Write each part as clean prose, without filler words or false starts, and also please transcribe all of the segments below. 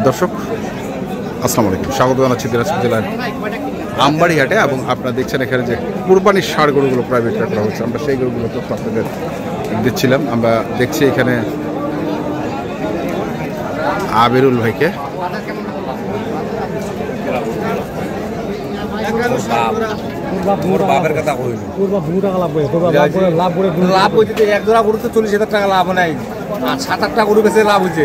দর্শক আসসালামু আলাইকুম, স্বাগত জানাচ্ছি দিনাজপুর জেলার আমবাড়ি হাটে। এবং আপনারা দেখছেন এখানে যে কুরবানির ষাঁড় গরুগুলো প্রাইভেট করা হচ্ছে, আমরা সেই গরুগুলো তথ্য আপনাদের দিচ্ছিলাম। আমরা দেখছি এখানে আবিরুল ভাইকে। লাভ হয়েছে 1 জোড়া গরু তো 40,000 টাকা লাভ নাই, আর 7-8টা গরু বেচে লাভ হয়েছে।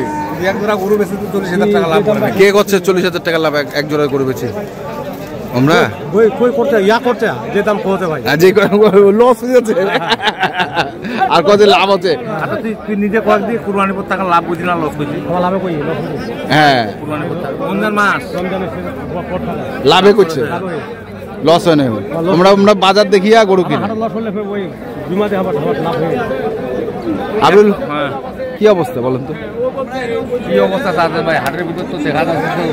1 জোড়া গরু বেচে তো 40,000 টাকা লাভ। কে করছে 40,000 টাকা লাভ এক জোড়া গরু বেচে? আমরা কই করতে করতে যে দাম কোতে ভাই, যে লস হয়ে যাচ্ছে আর কত লাভ হচ্ছে। আচ্ছা তুই নিজে কয়েক দিয়ে কুরবানি পর টাকা লাভ বুঝি না লস বুঝি? আমার লাভে কই লস? হ্যাঁ, কুরবানি পর রমজান মাস লাভে করছে, লস হয় না। আমরা বাজার দেখিয়া গরু কিনি। লস হলে ওই বিমাতে আবার লাভ হয়ে যায়। আবিরুল, কি অবস্থা বলেন তো? কি অবস্থা আছে ভাই, হাটের ভিতর তো দেখা যাচ্ছে তো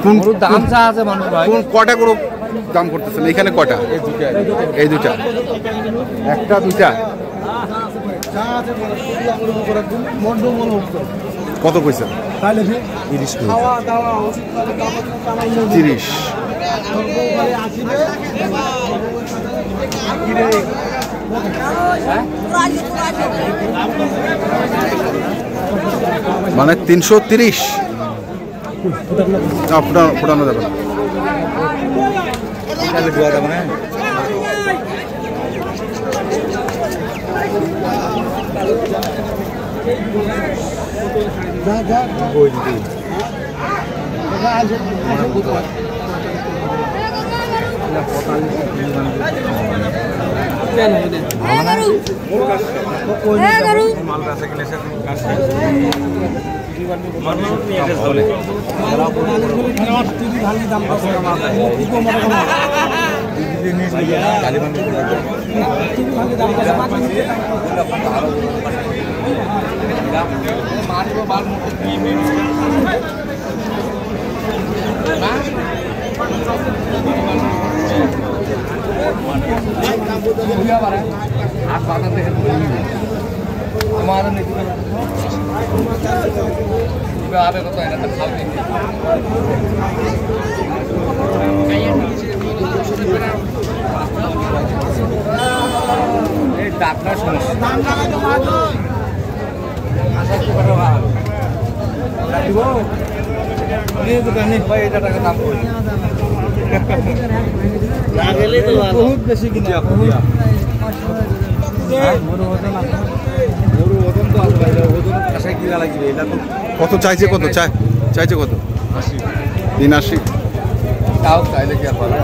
কোন দাম চা আছে মানুষ ভাই। কোন কটা গরু দাম করতেছেন এখানে? কটা? এই দুটা, একটা দুইটা। কত কইছে? 30। মানে 330 ফুটানো যাবে না। ডাক্তার সমস্যা বহুত বেশি কিনা কত চাইছে? কত চাইছে? কত? 83। তাও চাইলে কি আর পারে?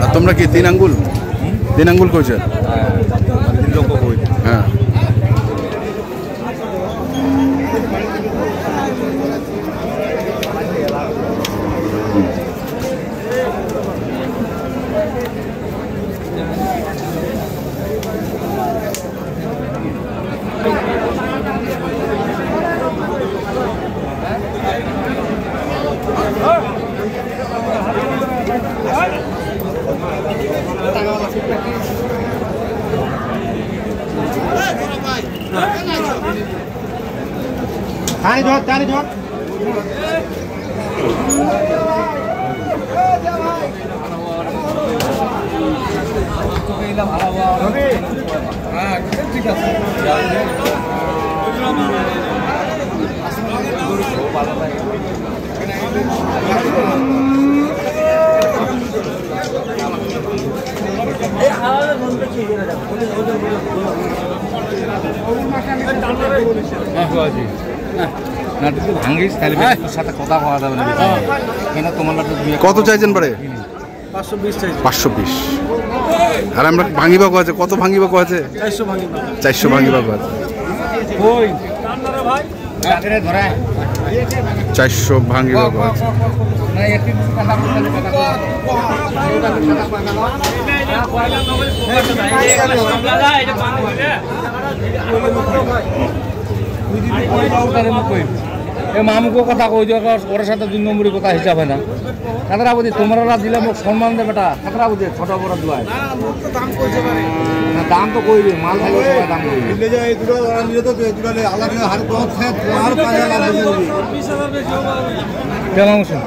আর তোমরা কি 3 আঙ্গুল কইছে? হ্যাঁ, তারি ধর ঠিক আছে। ভাঙ্গিস তাহলে সাথে কথা হওয়া যাবে না। তোমার কত চাইছেন পারে? 520। আর আমরা ভাঙিবা আছে, কত ভাঙিবা আছে? 400 ভাঙিবা আছে। 400 ভাঙিবা আছে। এ মামুকে কথা কই যে ওর সাথে 2 নম্বরই কথা হিসাব হয় না কাতরা বুঝি তোমরা দিলে মোক সম্মান দে বেটা কাতরা বুঝি ছোট বড় দুয়ায় না দাম তো কই রে মাল খাইলে সবাই দাম কই দিলে যে এই দুটো নিলে তো এই দুটো আলাদা হার কত থাকে আর 5000 লাভ দিবি 20000 বেশি হবে কেমন শুন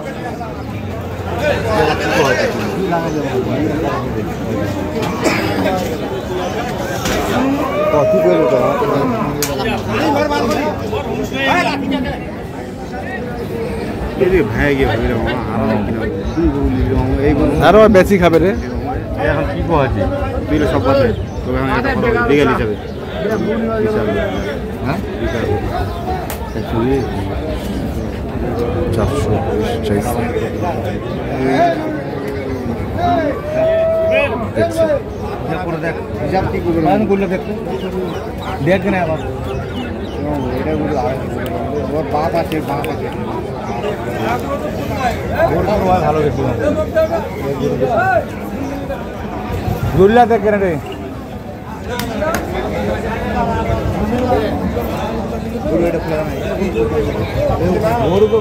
কত করে তো আরো বেশি খাবে রে এখন কি কোয়াছে তুইলে সব কথা তবে আমি একটা কথা দিগাল হিসাবে হ্যাঁ 420 চাইছে করে দেখ হিসাব কি করবে মান করলে দেখতে দেখ না আবার এটা বলে ওর বাপ আছে ভালো গেছিল গুল্লা দেখ কেন রে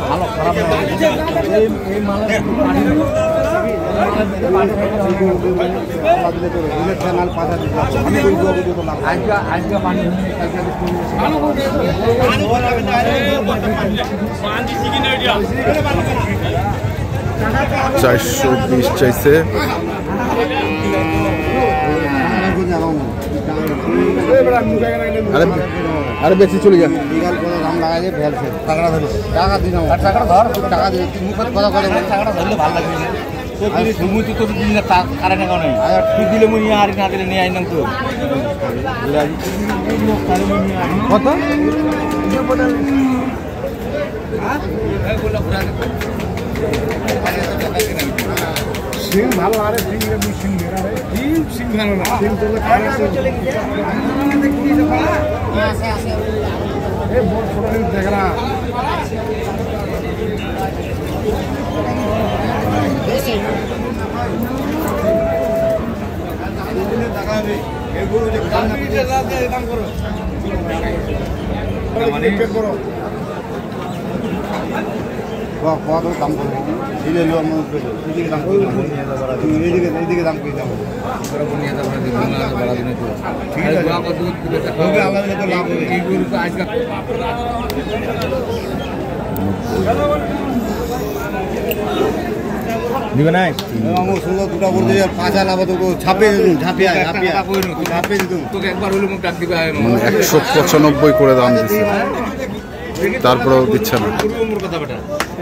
ভালো খারাপ না এই মালের চারশো 20 চাইছে আরে বেশি চলে যা দাম লাগাই ফেলছে টাকা ধরে টাকা দিন টাকা ধর টাকা দিয়ে মুখের কথা কথা টাকাটা ধরলে ভালো লাগবে তুমি তো দিন না কারণে কারণে তুই দিলে মুই আর না দিলে নিয়ে আইনাম তো কত সিং ভালো আরে সিং সিং ভালো না সিং তো এই বড় ছোট দেখ না কত দাম করবো দিলে এদিকে দাম করে এইদিকে দাম করে যাবো দিবে নাই দুটা বলতে 5 লাভ তো ঝাঁপিয়ে তোকে একবার হলে মুখ ডাক দিবে 195 করে দাম দিচ্ছে তারপরেও দিচ্ছে না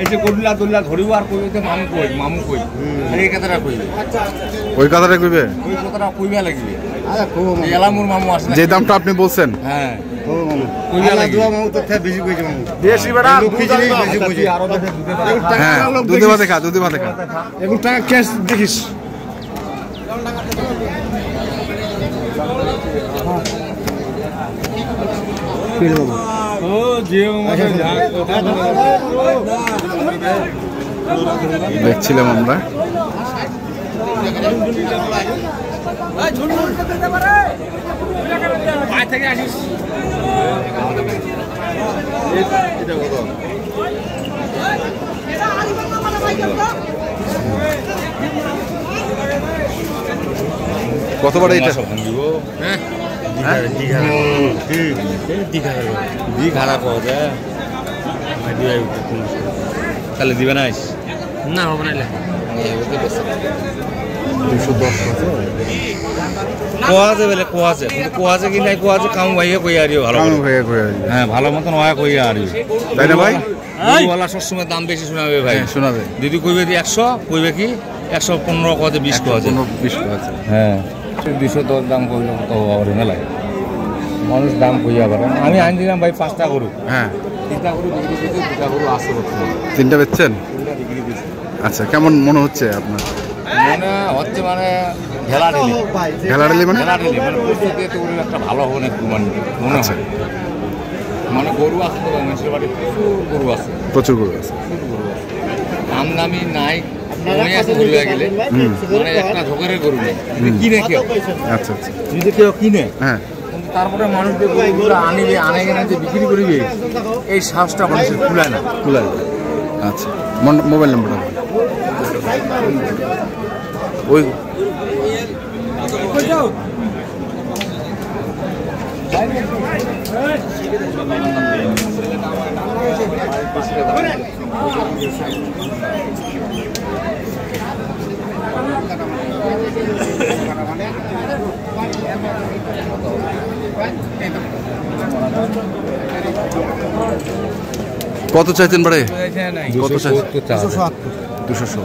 এই যে গডুলা দুল্লা ধরিব আর কইতে মামু কই আর এই কথাটা কইবে ওই কথাটা কইবে ওই কথাটা কইবা লাগবে আরে খুব এলামুর মামু আসে যে দামটা আপনি বলছেন হ্যাঁ খুব মামু কইবা লাগবে দুয়া মামু তো বেশি কইছে মামু বেশি বেটা বেশি কইছে আর হ্যাঁ দুধে ভাতে খা এগুলো টাকা ক্যাশ দেখিস দেখছিলাম আমরা কতবার এটা তাহলে দিবে না না হবে না কোয়াছে বলে কোয়াছে কিন্তু কোয়াছে কি নাই কোয়াছে কাম ভাইয়া কই আরিও ভালো হ্যাঁ ভালো মতন ওয়া কই আরিও তাই না ভাই ওয়ালা সবসময় দাম বেশি শোনাবে ভাই শোনাবে দিদি কইবে 100 কইবে কি 115 কতে 20 কতে 20 কতে হ্যাঁ 200 দর দাম কইলো তো আরে মেলায় মানুষ দাম কইয়া পারে আমি আইন দিলাম ভাই 5টা গরু হ্যাঁ 3টা গরু বিক্রি করতে 2টা গরু আসে বলছে 3টা বেচছেন 3টা বিক্রি দিছে আচ্ছা কেমন মনে হচ্ছে আপনার মনে হচ্ছে মানে ঢেলাঢেলি মানে প্রস্তুতি তো একটা ভালো হবে না মনে হয় মানে গরু আছে তো মানুষের বাড়ি প্রচুর গরু আছে আমদামি নাই মনে আছে গরু গেলে মানে একটা ধোকারের গরু নেই কিনে কেউ আচ্ছা আচ্ছা যদি কেউ কিনে হ্যাঁ তারপরে মানুষ যে গরুগুলো আনিবে আনে কিনা যে বিক্রি করিবে এই সাহসটা মানুষের কুলায় না। খুলে আচ্ছা মোবাইল নাম্বারটা ওই কত চাইতেন বাড়ে? কত চাইছেন? 270।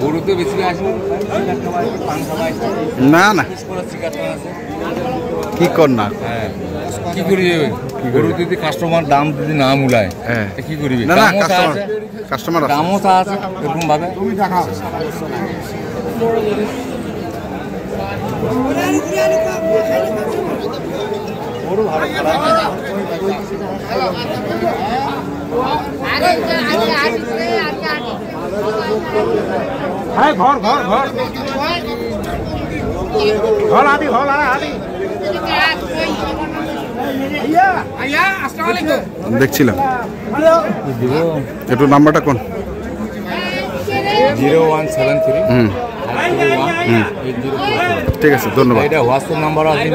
গরুতে বেশি আসবে না না কি কর না হ্যাঁ কি করি যাবে গরু যদি কাস্টমার দাম যদি না মূলায় হ্যাঁ কি করবি? না না কাস্টমার দামও তা আছে এরকম ভাবে। তুমি দেখাও গরু ভালো হ্যাঁ ঘর ঘর ঘর ঘর আদি ঘর আদি দেখছিলাম একটু নাম্বারটা কোন? 0173 ঠিক আছে ধন্যবাদ। এটা হোয়াটসঅ্যাপ নাম্বার আছে,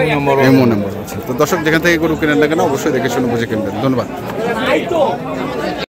এমও নাম্বার আছে। তো দর্শক যেখান থেকে গরু কেনেন না কেন অবশ্যই দেখে শুনে বুঝে কিনবেন। ধন্যবাদ।